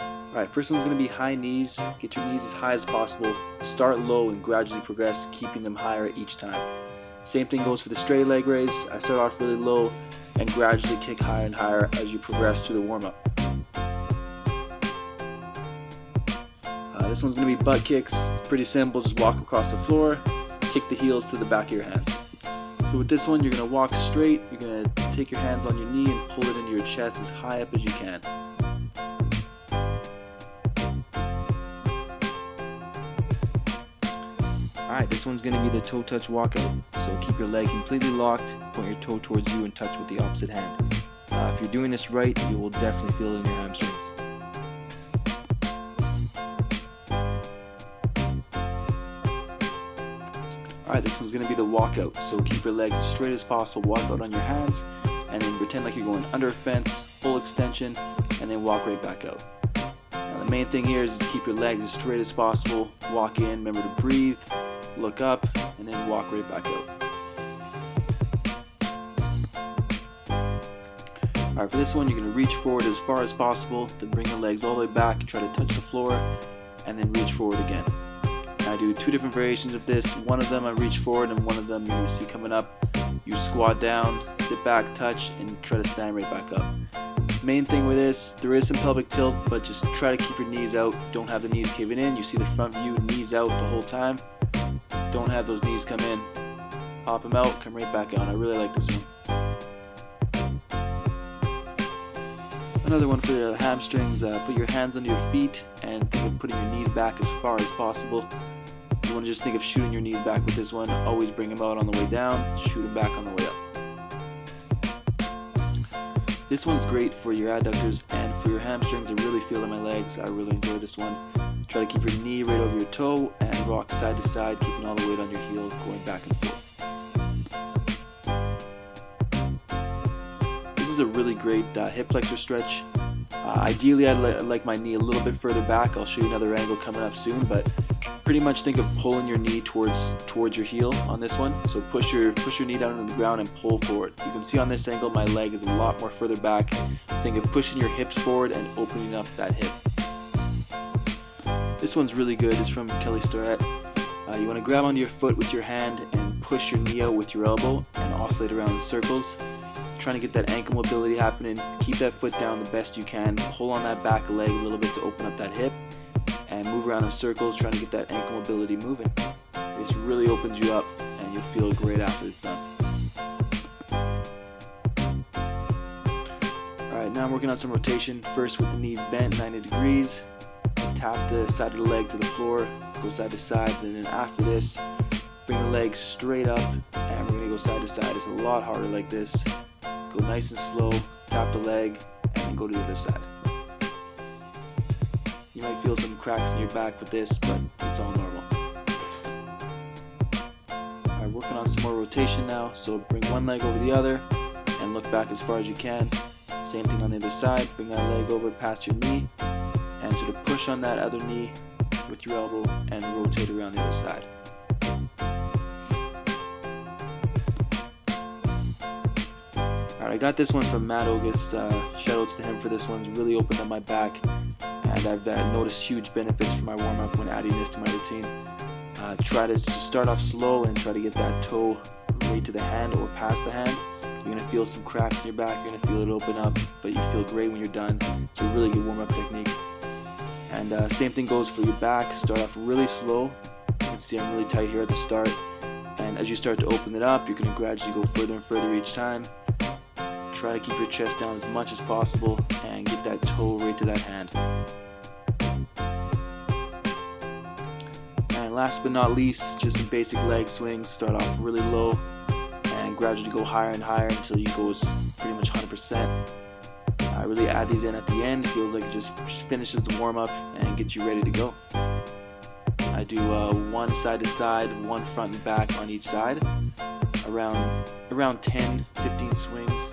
Alright, first one's going to be high knees. Get your knees as high as possible. Start low and gradually progress, keeping them higher each time. Same thing goes for the straight leg raise. I start off really low and gradually kick higher and higher as you progress through the warm-up. This one's going to be butt kicks. It's pretty simple. Just walk across the floor, kick the heels to the back of your hands. So with this one, you're going to walk straight. You're going to take your hands on your knee and pull it into your chest as high up as you can. Alright, this one's going to be the toe touch walkout. So keep your leg completely locked, point your toe towards you and touch with the opposite hand. If you're doing this right, you will definitely feel it in your hamstrings. Alright, this one's going to be the walkout. So keep your legs as straight as possible, walk out on your hands, and then pretend like you're going under a fence, full extension, and then walk right back out. Now the main thing here is just keep your legs as straight as possible, walk in, remember to breathe, look up, and then walk right back out. Alright, for this one you're going to reach forward as far as possible, then bring the legs all the way back and try to touch the floor, and then reach forward again. I do two different variations of this. One of them I reach forward, and one of them you're going to see coming up. You squat down, sit back, touch, and try to stand right back up. Main thing with this, there is some pelvic tilt, but just try to keep your knees out. Don't have the knees caving in. You see the front view, knees out the whole time. Don't have those knees come in. Pop them out, come right back out. I really like this one. Another one for the hamstrings, put your hands under your feet and think of putting your knees back as far as possible. You want to just think of shooting your knees back with this one. Always bring them out on the way down, shoot them back on the way up. This one's great for your adductors and for your hamstrings. I really feel it in my legs. I really enjoy this one. Try to keep your knee right over your toe and rock side to side, keeping all the weight on your heel, going back and forth. This is a really great hip flexor stretch. Ideally, I'd like my knee a little bit further back. I'll show you another angle coming up soon, but pretty much think of pulling your knee towards your heel on this one. So push your knee down on the ground and pull forward. You can see on this angle my leg is a lot more further back. Think of pushing your hips forward and opening up that hip. This one's really good. It's from Kelly Starrett. You want to grab onto your foot with your hand and push your knee out with your elbow and oscillate around in circles. Trying to get that ankle mobility happening. Keep that foot down the best you can. Pull on that back leg a little bit to open up that hip and move around in circles, trying to get that ankle mobility moving. This really opens you up and you'll feel great after it's done. Alright, now I'm working on some rotation. First with the knees bent 90 degrees. Tap the side of the leg to the floor, go side to side, and then after this, bring the legs straight up and we're going to go side to side. It's a lot harder like this. Go nice and slow, tap the leg, and then go to the other side. You might feel some cracks in your back with this, but it's all normal. Alright, working on some more rotation now. So bring one leg over the other and look back as far as you can. Same thing on the other side. Bring that leg over past your knee and sort of push on that other knee with your elbow and rotate around the other side. Alright, I got this one from Matt Ogus. Shoutouts to him for this one. It's really opened up my back, and I've noticed huge benefits for my warm-up when adding this to my routine. Try to just start off slow and try to get that toe right to the hand or past the hand. You're going to feel some cracks in your back, you're going to feel it open up, but you feel great when you're done. It's a really good warm-up technique. And same thing goes for your back. Start off really slow. You can see I'm really tight here at the start. And as you start to open it up, you're going to gradually go further and further each time. Try to keep your chest down as much as possible and get that toe right to that hand. And last but not least, just some basic leg swings. Start off really low and gradually go higher and higher until you go pretty much 100%. I really add these in at the end. It feels like it just finishes the warm-up and gets you ready to go. I do one side to side, one front and back on each side. Around 10-15 swings.